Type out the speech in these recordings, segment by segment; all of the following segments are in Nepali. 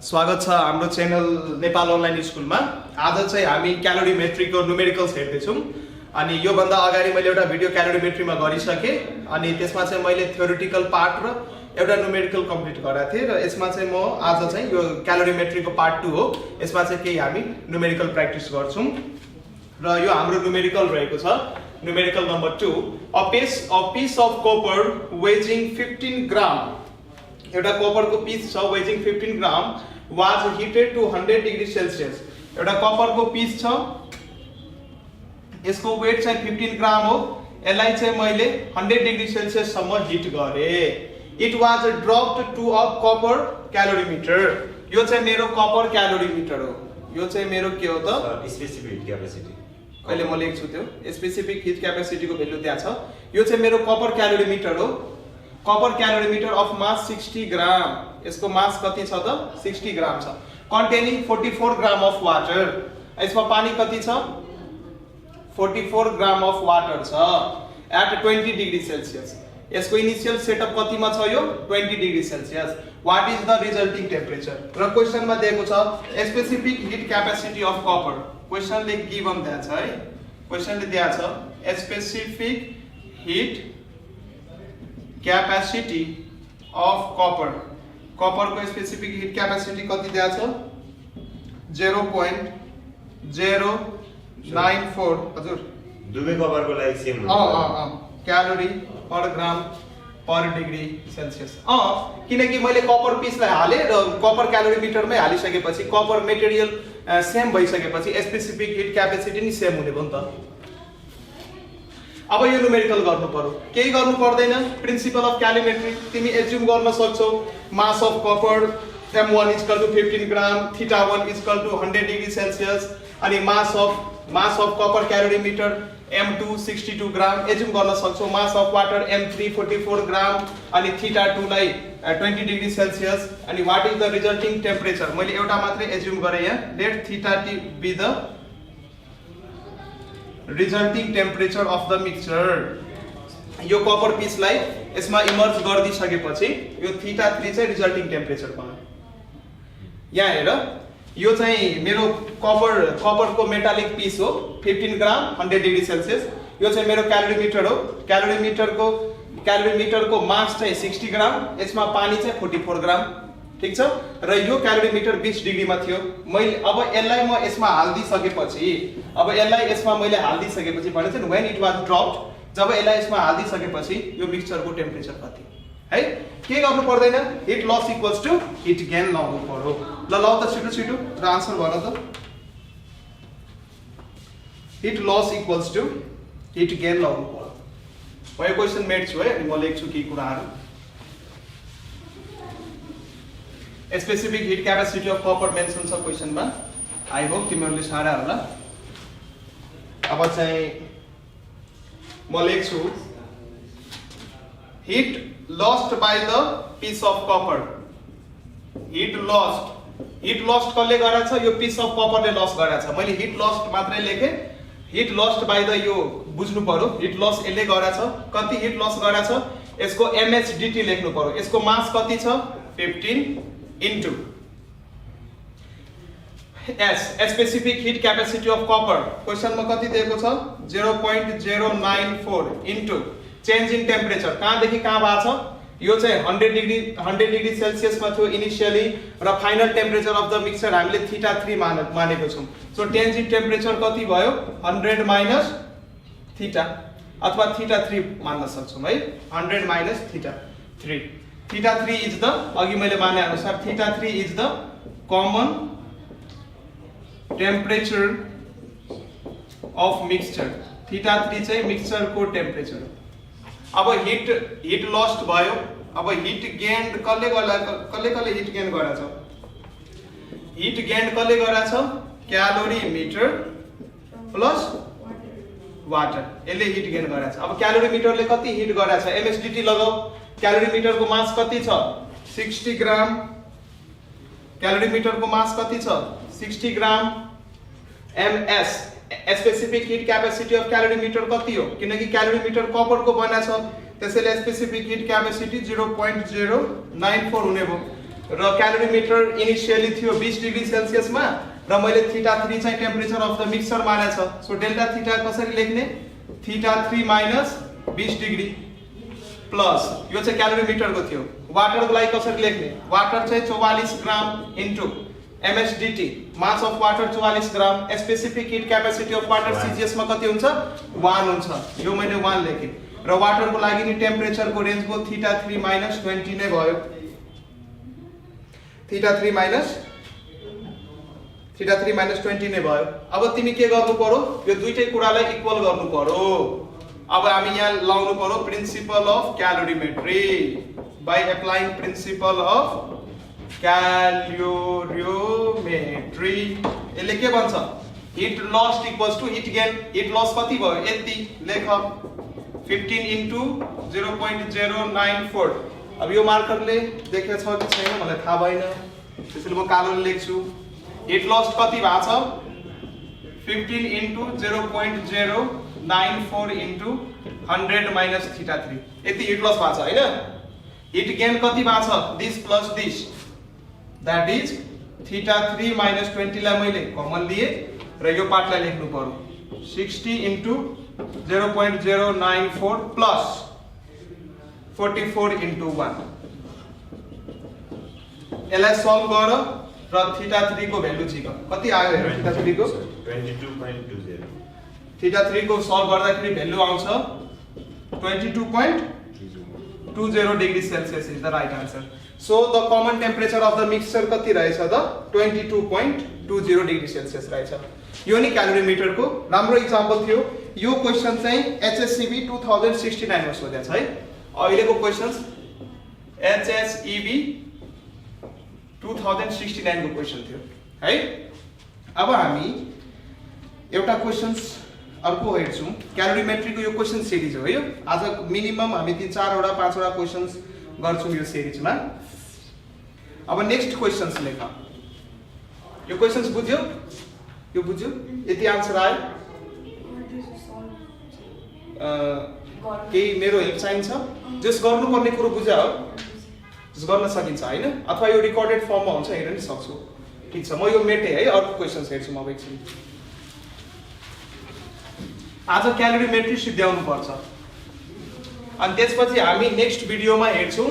स्वागत छ हाम्रो च्यानल नेपाल अनलाइन स्कुलमा। आज चाहिँ हामी क्यालोरीमेट्रीको न्युमेरिकल्स हेर्दैछौँ। अनि यो भन्दा अगाडि मैले एउटा भिडियो क्यालोरीमेट्रीमा गरिसकेँ अनि त्यसमा चाहिँ मैले थ्योरेटिकल पार्ट र एउटा न्युमेरिकल कम्प्लिट गराएको थिएँ र यसमा चाहिँ म आज चाहिँ यो क्यालोरीमेट्रीको पार्ट 2 हो। यसमा चाहिँ केही हामी न्युमेरिकल प्र्याक्टिस गर्छौँ र यो हाम्रो न्युमेरिकल रहेको छ। Numerical number 2, a piece of copper weighing 15 ग्राम, एउटा कपरको पिस छ weighing 15 gram was heated to 100 degree Celsius. एउटा कपरको पिस छ, यसको वेट चाहिँ 15 ग्राम हो। यसलाई चाहिँ मैले 100 डिग्री सेल्सियस सम्म हिट गरे। It was dropped to a copper calorimeter. यो चाहिँ मेरो कपर क्यालोरीमिटर हो। यो चाहिँ मेरो के हो त स्पेसिफिक हिट क्यापेसिटी। अहिले म लेख्छु त्यो स्पेसिफिक हिट क्यापेसिटीको भ्यालु त्यहाँ छ। यो चाहिँ मेरो कपर क्यालोरीमिटर हो। Copper calorimeter of mass 60 gram. यसको मास कति छ त 60 ग्राम छ। Containing 44 gram of water. यसमा पानी कति छ 44 ग्राम अफ वाटर छ एट 20 डिग्री सेल्सियस। यसको इनिशियल सेटअप कतिमा छ यो 20 degree Celsius. What is the resulting temperature? र क्वेशनमा दिएको छ specific heat capacity of copper. क्वेशनले गिवन दिएको छ है। क्वेशनले दिएको छ specific heat capacity of copper. कपरको स्पेसिफिक हिट क्यापेसिटी कति दिएको छ 0.094। हजुर दुवै कपरको लागि सेम हुन्छ। क्यालोरी पर ग्राम पर डिग्री सेल्सियस। किनकि मैले कपर पिसलाई हाले र कपर क्यालोरीमिटरमै हालिसकेपछि कपर मेटेरियल सेम भइसकेपछि स्पेसिफिक हिट क्यापेसिटी नि सेम हुने भयो नि त। अब यो न्युमेरिकल गर्नु पर्यो, केही गर्नु पर्दैन। प्रिन्सिपल अफ क्यालोरीमेट्री तिमी एज्युम गर्न सक्छौ। Mass of copper m1 = 15 gram, θ1 = 100 degree Celsius अनि mass of copper calorimeter m2 62 gram assume गर्न सक्छौ। मास अफ वाटर m3 44 ग्राम अनि θ2 लाई 20 डिग्री सेल्सियस। अनि what is the resulting temperature? मैले एउटा मात्रै एज्युम गरे यहाँ। Let θt be the resulting temperature of the mixture. यो कपर पिसलाई यसमा इमर्ज गरिदिसकेपछि यो θ3 चाहिँ रिजल्टिङ टेम्परेचर भयो। यहाँ हेर, यो चाहिँ मेरो कपरको मेटालिक पिस हो 15 ग्राम 100 डिग्री सेल्सियस। यो चाहिँ मेरो क्यालोरीमिटर हो। क्यालोरीमिटरको मास चाहिँ 60 ग्राम, यसमा पानी चाहिँ 44 ग्राम। ठीक छ। र यो क्यालोरीमिटर 20 डिग्रीमा थियो। मैले अब यसलाई म यसमा हाल्दिसकेपछि भने चाहिँ व्हेन इट वाज ड्रप्ड, जब यसलाई यसमा हाल्दिसकेपछि यो मिक्सचरको टेम्परेचर कति है। के गर्नु पर्दैन, heat loss equals to heat gain लाउनु पर्यो। ल त छिटो र आन्सर भन त। Heat loss equals to heat gain लाउनु पर्यो। भयो क्वेशन मेट छु है। अनि म लेख्छु केही कुराहरू। Specific heat capacity of copper mention छ क्वेशनमा। आई होप तिमीहरूले सारा होला। अब चाहिँ म लेख्छु heat lost by the piece of copper. Heat lost कसले गराछ? यो पिस अफ कपरले लस गराछ। मैले हिट लस्ट मात्रै लेखे। हिट लस्ट बाय द यो बुझ्नु पर्यो। हिट लस यसले गराछ। कति हिट लस गराछ? यसको mhdt लेख्नु पर्यो। यसको मास कति छ 15 into specific heat capacity of copper. क्वेशनमा कति दिएको छ 0.094 इन्टु चेन्ज इन टेम्परेचर। कहाँदेखि कहाँ भएको छ? यो चाहिँ 100 डिग्री सेल्सियसमा थियो इनिशियली र final temperature of the mixture हामीले θ3 मानेको छौँ। सो चेन्ज इन टेम्परेचर कति भयो 100 माइनस θ अथवा θ3 मान्न सक्छौँ है। 100 माइनस θ3। θ3 इज द, अघि मैले माने अनुसार θ3 is the common temperature of mixture. θ3 चाहिँ मिक्सचरको टेम्परेचर। अब हिट लस्ट भयो। अब हिट गेन कसले हिट गेन गराछ? हिट गेन कसले गराछ? क्यालोरीमिटर प्लस वाटर, यसले हिट गेन गराछ। अब क्यालोरीमिटरले कति हिट गराछ? mhdt लगाऊ। क्यालोरीमिटरको मास कति छ 60 ग्राम। क्यालोरीमिटरको मास कति छ 60 gram. ms specific heat capacity of calorimeter कति हो? किनकि क्यालोरीमिटर कपरको बना छ त्यसैले स्पेसिफिक हिट क्यापेसिटी 0.094 हुने भयो। र क्यालोरीमिटर इनिशियली थियो 20 डिग्री सेल्सियसमा र मैले θ3 चाहिँ टेम्परेचर अफ द मिक्सचर मानेछ। सो डेल्टा थीटा कसरी लेख्ने? θ3 माइनस 20 डिग्री प्लस यो चाहिँ क्यालोरीमिटरको थियो। वाटरको लागि कसरी लेख्ने? वाटर चाहिँ 44 gram into MSDT, mass of water 44 gram, specific heat capacity of water CGS मा कति हुन्छ? 1 हुन्छ। यो मैले 1 लेखेँ। र वाटरको लागि नि टेम्परेचरको रेन्जको θ3 माइनस 20 नै भयो। θ3 माइनस 20 नै भयो। अब तिमी के गर्नु पर्यो? यो दुईटै कुरालाई इक्वल गर्नु पर्यो। अब हामी यहाँ लाउनु पर्यो principle of calorimetry by applying principle of calorimetry. यसले के भन्छ? Heat lost equals to heat gain. Heat loss कति भयो? यति लेख 15 इन्टु 0.094। अब यो मार्करले देखेको छ कि छैन मलाई थाहा भएन, त्यसैले म कालोले लेख्छु। हिट लस कति भएको छ? 15 इन्टु 0.094 इन्टु 100 माइनस θ3। यति हिट लस भएको छ हैन? हिट गेन कति भएको छ? This plus this, that is θ3 minus 20 लाई मैले कमन लिए र यो पार्टलाई लेख्नु पर्यो 60 इन्टु 0.094 प्लस 44 इन्टु 1। यसलाई सल्भ गर र θ3 को भ्यालु झिक कति आयो हेर। θ3 को 22.20। θ3 को सल्भ गर्दाखेरि भ्यालु आउँछ 22.20 degree Celsius is the right answer. So the common temperature of the mixture कति रहेछ त? 22.20 डिग्री सेल्सियस रहेछ। यो नि क्यालोरीमिटरको राम्रो इक्जाम्पल थियो। यो क्वेशन चाहिँ HSEB 2069 मा सोधेको छ है। अहिलेको क्वेशन्स HSEB 2069 को क्वेशन थियो है। अब हामी एउटा क्वेशन्स अर्को हेर्छौं। क्यालोरीमेट्रीको यो क्वेशन सिरिज हो। यो आज मिनिमम हामी 3-4 वटा 5 वटा क्वेशन्स गर्छौं यो सिरिजमा। अब नेक्स्ट क्वेशन्स लेख। यो क्वेशन्स बुझ्यो? यो बुझ्यो? यति आन्सर आयो? केही मेरो हेल्प चाहिन्छ? जस गर्नुपर्ने कुरो बुझ्या हो? जस गर्न सकिन्छ हैन? अथवा यो रेकर्डेड फर्ममा हुन्छ, हेर्न नि सक्छु। ठीक छ, म यो मेटे है। अर्को क्वेशन्स हेर्छु म अब एकछिन। आज क्यालोरीमेट्री सिद्ध्याउनु पर्छ अनि त्यसपछि हामी नेक्स्ट भिडियोमा हेर्छौं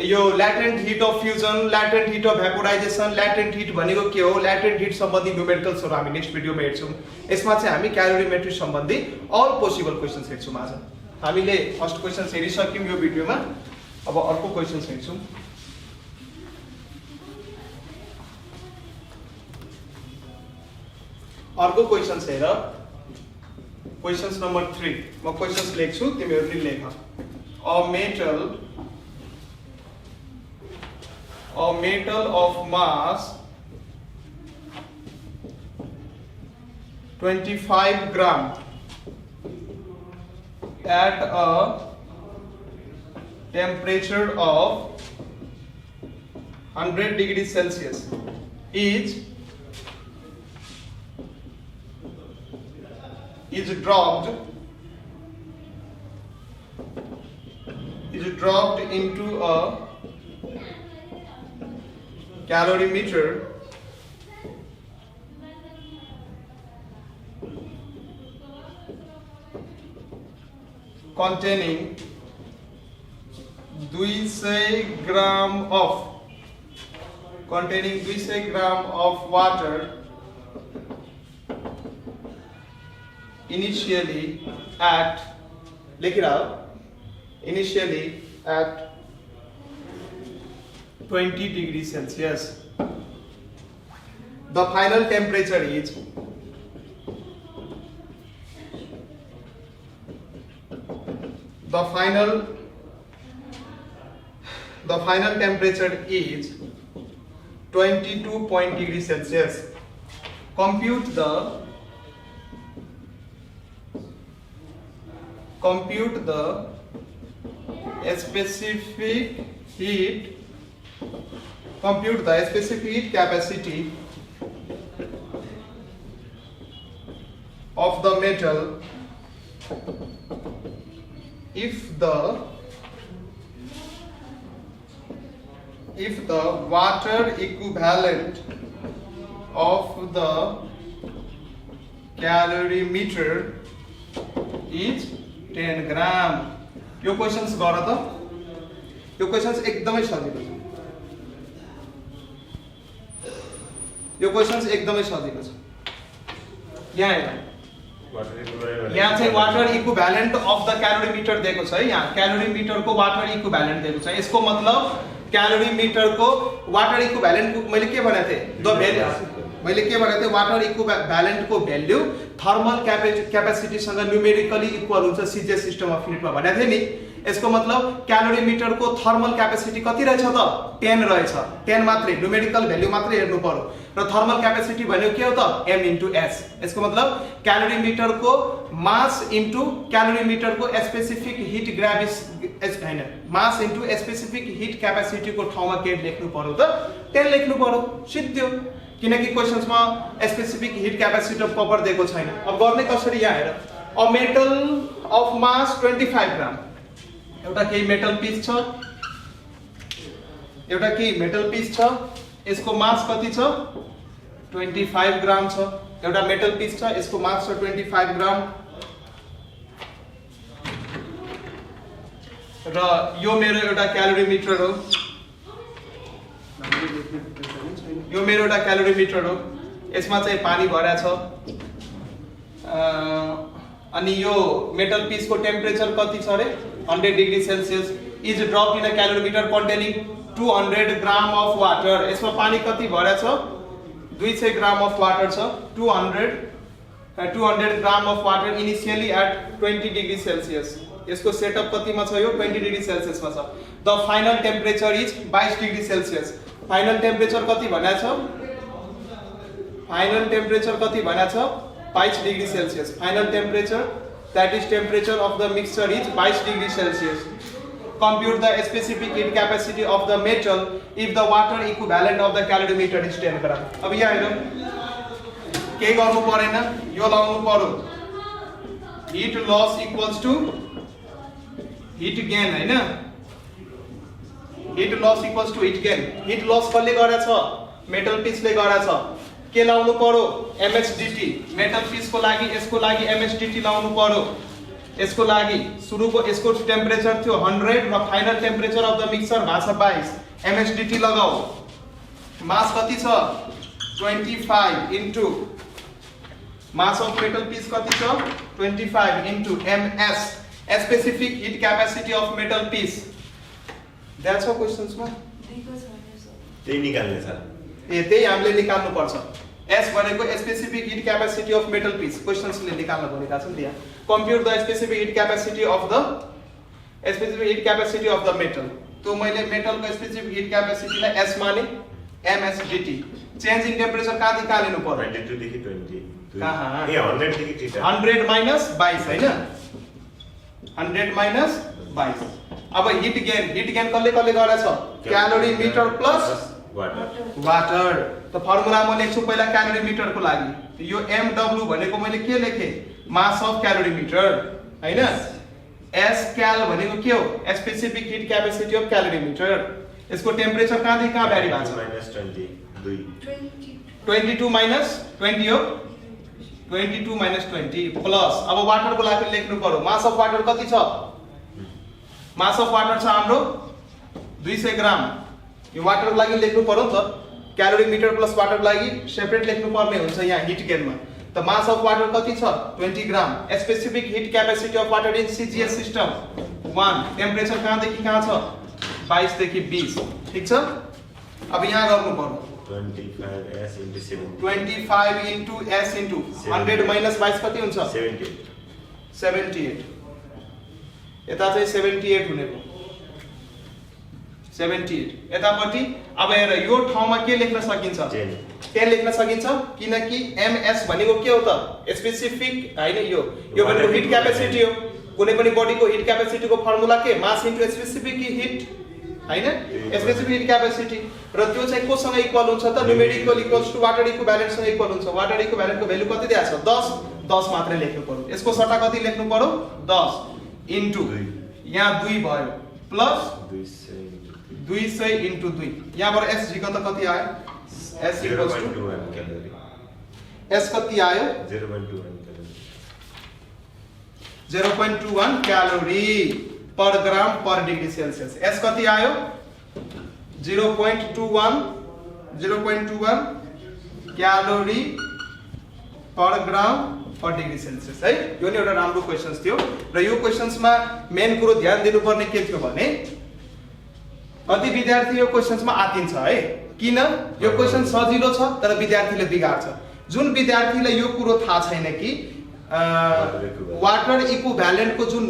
यो latent heat of fusion, latent heat of vaporisation, latent heat भनेको के हो, ल्याटेन्ट हिट सम्बन्धी न्युमेरिकल्सहरु हामी नेक्स्ट भिडियोमा हेर्छौं। यसमा चाहिँ हामी क्यालोरीमेट्री सम्बन्धी अल पोसिबल क्वेशन्स हेर्छौं। आज हामीले फर्स्ट क्वेशन्स हेरिसक्यौं यो भिडियोमा। अब अर्को क्वेशन्स हेर्छौं। अर्को क्वेशन्स हेर। क्वेशन्स नम्बर 3 म क्वेशन्स लेख्छु, तिमीहरुले लेख। A metal of mass 25 gram at a temperature of 100 degrees Celsius is dropped into a calorimeter containing 200 gram of water initially at 20 degrees Celsius. The final temperature is the final temperature is 22 degrees Celsius. Compute the specific heat capacity of the metal if the if the water equivalent of the calorimeter is 10 gram. यो क्वेशन्स गर त, यो क्वेशन्स एकदमै सजिलो छ, यो क्वेशन्स एकदमै सजिलो छ। यहाँ हेर, यहाँ चाहिँ वाटर इक्विभ्यालेन्ट अफ द क्यालोरीमिटर दिएको छ है, यहाँ क्यालोरीमिटरको वाटर इक्विभ्यालेन्ट दिएको छ। यसको मतलब क्यालोरीमिटरको वाटर इक्विभ्यालेन्ट मैले के भनेको थिएँ, द भ्यालु मैले के भनेको थिएँ, वाटर इक्विभ्यालेन्टको भ्यालु थर्मल क्यापेसिटीसँग न्युमेरिकली इक्वल हुन्छ सिजिएस सिस्टम अफ युनिटमा भनेको थिएँ नि। यसको मतलब क्यालोरीमिटरको थर्मल क्यापेसिटी कति रहेछ त, 10 रहेछ। 10 मात्रै, न्युमेरिकल भ्यालु मात्रै हेर्नु पर्यो। र थर्मल क्यापेसिटी भनेको के हो त, m * s। यसको मतलब क्यालोरीमिटरको मास इन्टु क्यालोरीमिटरको स्पेसिफिक हिट ग्राभिटी हैन, मास इन्टु स्पेसिफिक हिट क्यापेसिटीको ठाउँमा के लेख्नु पर्यो त, 10 लेख्नु पर्यो, सिद्धो। किनकि क्वेशन्समा specific heat capacity of copper दिएको छैन। अब गर्ने कसरी, यहाँ हेर, a metal of mass 25 gram, एउटा केही मेटल पिस छ, एउटा केही मेटल पिस छ, यसको मास कति छ, 25 ग्राम छ। एउटा मेटल पिस छ, यसको मास छ 25 ग्राम, र यो मेरो एउटा क्यालोरीमिटर हो, यो मेरो एउटा क्यालोरीमिटर हो। यसमा चाहिँ पानी भरा छ, अनि यो मेटल पिसको टेम्परेचर कति छ रे, 100 degree Celsius. Is drop in a calorimeter containing 200 gram of water. यसमा पानी कति भरा छ, 200 ग्राम अफ वाटर छ। 200 gram of water initially at 20 degree Celsius. यसको सेटअप कतिमा छ, यो 20 डिग्री सेल्सियसमा छ। The final temperature is 22 degree Celsius. Final temperature कति भनेको छ, फाइनल टेम्परेचर कति भनेको छ, 22 degree Celsius. Final temperature, that is temperature of the mixture is 22 degree Celsius. Compute the specific heat capacity of the metal if the water equivalent of the calorimeter is 10 gram. अब यहाँ हेरौँ, के गर्नु परेन, यो लाउनु पर्यो, heat loss equals to heat gain हैन, heat loss equals to heat gain. heat loss कसले गरेछ, मेटल पिसले गरेछ। के लाउनु पर्यो, MHDT। मेटल पिसको लागि यसको लागि MHDT लाउनु पर्यो। यसको लागि सुरुको यसको टेम्परेचर थियो 100 र final temperature of the mixture भाषा 22। MHDT लगाऊ, मास कति छ, 25 into mass of metal piece कति छ, 25 into MS specific heat capacity of metal piece. That's a क्वेशन्समा त्यही निकाल्ने छ, त्यही हामीले निकाल्नु पर्छ। S भनेको specific heat capacity of metal piece, क्वेशन्सले निकाल्न भनेका छन् त्यहाँ। Compute the specific heat capacity of the metal. तो मैले मेटलको स्पेसिफिक हिट क्यापेसिटीलाई S माने, MSDT। चेन्ज इन टेम्परेचर कहाँ निकाल्नु पर्यो, 22 देखि 20 कहाँ, ए 100 देखि 100 माइनस 22 हैन, 100 माइनस 22। अब हिट गेन कसले गरेछ, क्यालोरीमिटर प्लस वाटर। त फर्मुला म लेख्छु पहिला क्यालोरीमिटरको लागि, यो MW भनेको मैले के लेखे, मास अफ क्यालोरीमिटर हैन। S क्याल भनेको के हो, स्पेसिफिक हिट क्यापेसिटी अफ क्यालोरीमिटर। यसको टेम्परेचर कहाँदेखि कहाँ भ्यारी भएको छ, 22 माइनस 20 हो, 22 माइनस 20 प्लस। अब वाटरको लागि लेख्नु पर्यो, मास अफ वाटर कति छ, मास अफ वाटर छ हाम्रो 200 ग्राम। यो वाटरको लागि लेख्नु पर्यो नि त, क्यालोरीमिटर प्लस वाटरको लागि सेपरेट लेख्नु पर्ने हुन्छ यहाँ हिट गेनमा। त मास अफ वाटर कति छ, 20 gram. Specific heat capacity of water in CGS system 1। Temperature कहाँदेखि कहाँ छ, 22 देखि 20, ठीक छ। अब यहाँ गर्नु पर्यो 25S into 7 25 into S into 100 minus 22 कति हुन्छ, 78। यता चाहिँ 78 हुने भयो, 78 यतापट्टि। अब हेर यो ठाउँमा के लेख्न सकिन्छ, 10 लेख्न सकिन्छ, किनकि MS भनेको के हो त, स्पेसिफिक हैन, यो भनेको हिट क्यापेसिटी हो। कुनै पनि बडीको हिट क्यापेसिटीको फर्मुला के, मास इन्टु स्पेसिफिक हिट हैन, स्पेसिफिक हिट क्यापेसिटी। र त्यो चाहिँ कोसँग इक्वल हुन्छ त, numerical equals to water equivalent सँग इक्वल हुन्छ। वाटर इक्विभ्यालेन्टको भ्यालु कति दिएको छ, 10 मात्रै लेख्नु पर्यो। यसको सट्टा कति लेख्नु पर्यो, 10 इन्टु यहाँ 2 भयो प्लस 200 into 2 यहाँबाट SG को त कति आयो S equals to 0.21 calorie S कति आयो 0.21 क्यालोरी 0.21 क्यालोरी पर ग्राम पर डिग्री सेल्सियस S कति आयो 0.21 क्यालोरी पर ग्राम पर डिग्री सेल्सियस है यो नि एउटा राम्रो क्वेशन्स थियो र यो क्वेशन्समा मेन कुरो ध्यान दिनुपर्ने के थियो भने कति विद्यार्थी यो क्वेशन्समा आतिन्छ है किन यो क्वेशन सजिलो छ तर विद्यार्थीले बिगार्छ जुन विद्यार्थीलाई यो कुरो थाहा छैन कि वाटर इक्विभ्यालेन्ट को जुन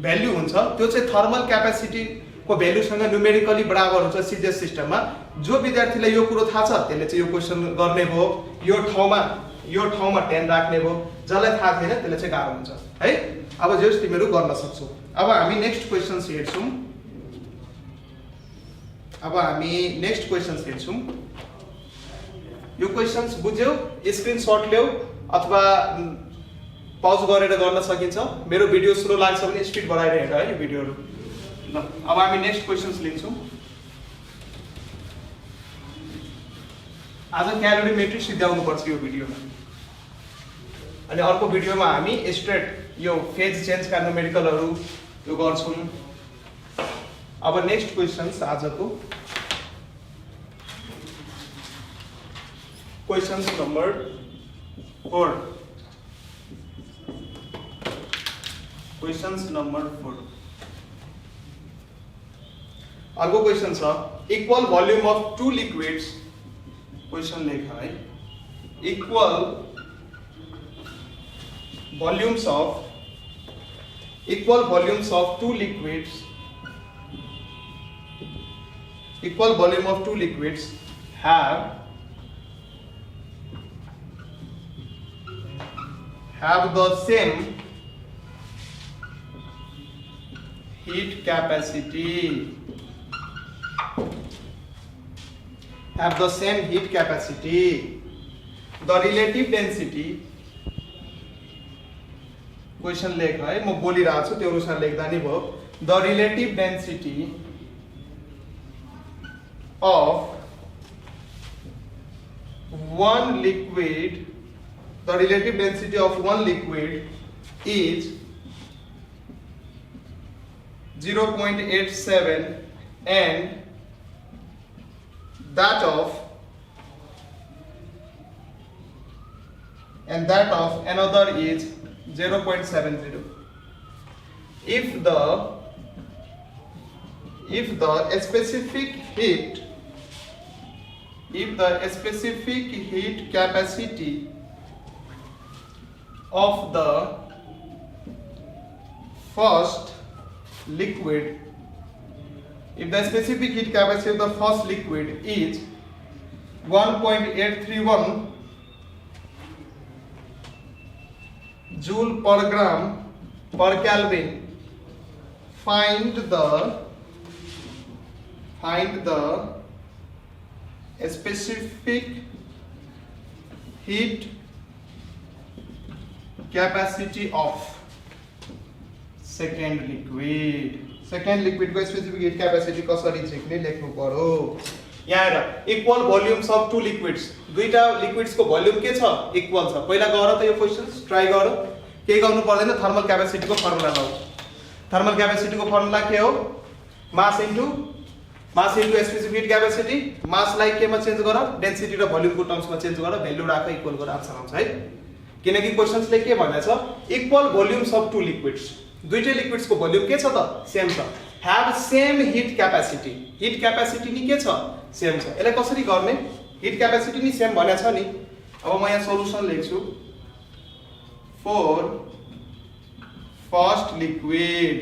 भ्यालु हुन्छ त्यो चाहिँ थर्मल क्यापेसिटी को भ्यालुसँग न्युमेरिकली बराबर हुन्छ सिजिएस सिस्टममा जो विद्यार्थीलाई यो कुरो थाहा छ त्यसले चाहिँ यो क्वेशन गर्ने भयो यो ठाउँमा 10 राख्ने भयो जसलाई थाहा छैन त्यसले चाहिँ गाह्रो हुन्छ है अब जस तिमीहरू गर्न सक्छौ अब हामी नेक्स्ट क्वेशन्स हेर्छौं यो क्वेशन्स बुझ्यौ स्क्रिनशट ल्याऊ अथवा पज गरेर गर्न सकिन्छ मेरो भिडियो स्लो लाग्छ भने स्पिड बढाएर हेर है यो भिडियोहरु ल अब हामी नेक्स्ट क्वेशन्स लिन्छौं आज क्यालोरीमेट्री सिद्ध्याउनु पर्छ यो भिडियोमा अनि अर्को भिडियोमा हामी स्ट्रेट यो फेज चेन्ज का न्युमेरिकलहरु यो गर्छौं अब नेक्स्ट क्वेशन्स आजको क्वेशन्स नम्बर 4 क्वेशन्स नम्बर 4 अर्को क्वेशन छ equal volume of two liquids question लेखा है equal volumes of two liquids equal volume of two liquids have the same heat capacity the relative density question लेख है म बोलिरहेको छु त्यो अनुसार लेख्दा नि भयो the relative density of one liquid, the relative density of one liquid is 0.87 and that of another is 0.70. If the specific heat capacity of the first liquid is 1.831 joule per gram per Kelvin, find the specific heat capacity of second liquid को specific heat capacity कसरी झिक्ने लेख्नु पर्यो यहाँ हेर equal volumes of two liquids दुईटा लिक्विड्स को वॉल्यूम के छ इक्वल छ पहिला गर त यो क्वेशन्स ट्राई गर के गर्नु पर्दैन थर्मल क्यापेसिटी को फर्मुला लाऊ थर्मल क्यापेसिटी को फर्मुला के हो mass into specific heat capacity mass लाई केमा चेन्ज गर डेन्सिटी र भोल्युम को टर्म्स मा चेन्ज गर भ्यालु राख इक्वल गर आन्सर आउँछ है किनकि क्वेशन्स ले के भनेछ equal volumes of two liquids दुईटै लिक्विड्स को भोल्युम के छ त सेम छ हैव सेम हिट क्यापेसिटी नि के छ सेम छ यसलाई कसरी गर्ने हिट क्यापेसिटी नि सेम भनेछ नि अब म यहाँ सोलुसन लेख्छु फर फर्स्ट लिक्विड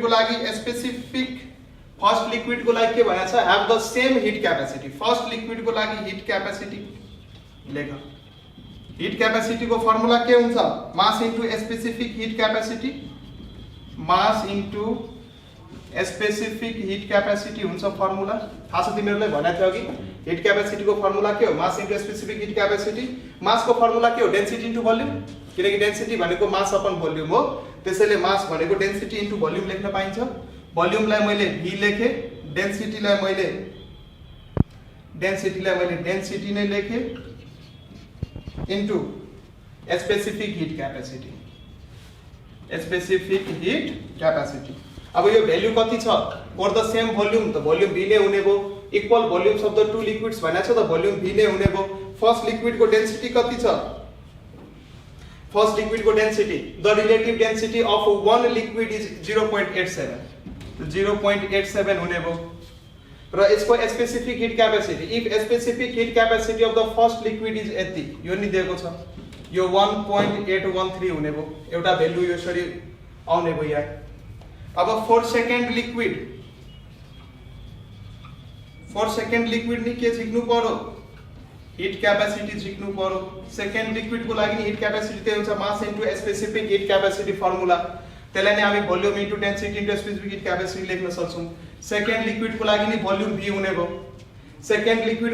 को लागि स्पेसिफिक फर्स्ट लिक्विड को लागि के भनेछ have the same hit capacity first liquid को लागि हिट क्यापेसिटी लेख हिट क्यापेसिटी को फर्मुला के हुन्छ मास इन्टु स्पेसिफिक हिट क्यापेसिटी हुन्छ फर्मुला थाहा छ तिमीहरुलाई भनेको थियो कि हिट क्यापेसिटी को फर्मुला के हो mass into specific heat capacity mass को फर्मुला के हो डेन्सिटी इन्टु भोल्युम किनकि डेन्सिटी भनेको मास अपन भोल्युम हो त्यसैले मास भनेको डेन्सिटी इन्टु भोल्युम लेख्न पाइन्छ। भोल्युमलाई मैले v लेखे, डेन्सिटीलाई मैले डेन्सिटी नै लेखे into specific heat capacity. Specific heat capacity. अब यो भ्यालु कति छ? फर द सेम भोल्युम त भोल्युम v नै हुने भयो। Equal volumes of the two liquids भनेको छ त भोल्युम v नै हुने भयो। फर्स्ट लिक्विडको डेन्सिटी कति छ? फर्स्ट लिक्विडको density, the relative density of one liquid is 0.87, 0.87 हुने भयो। र यसको specific heat capacity, if specific heat capacity of the first liquid is यति, यो नि दिएको छ, यो 1.813 हुने भयो। एउटा भ्यालु यसरी आउने भयो यहाँ। अब फर सेकेन्ड लिक्विड नि के झिक्नु पर्यो? हिट क्यापेसिटी झिक्नु पर्यो। सेकेन्ड लिक्विडको लागि नि हिट क्यापेसिटी त्यही हुन्छ, मास into specific heat capacity formula. त्यसलाई नै हामी volume into density into specific heat capacity लेख्न सक्छौं। सेकेन्ड लिक्विडको लागि नि भोल्युम v हुने भयो। Second liquid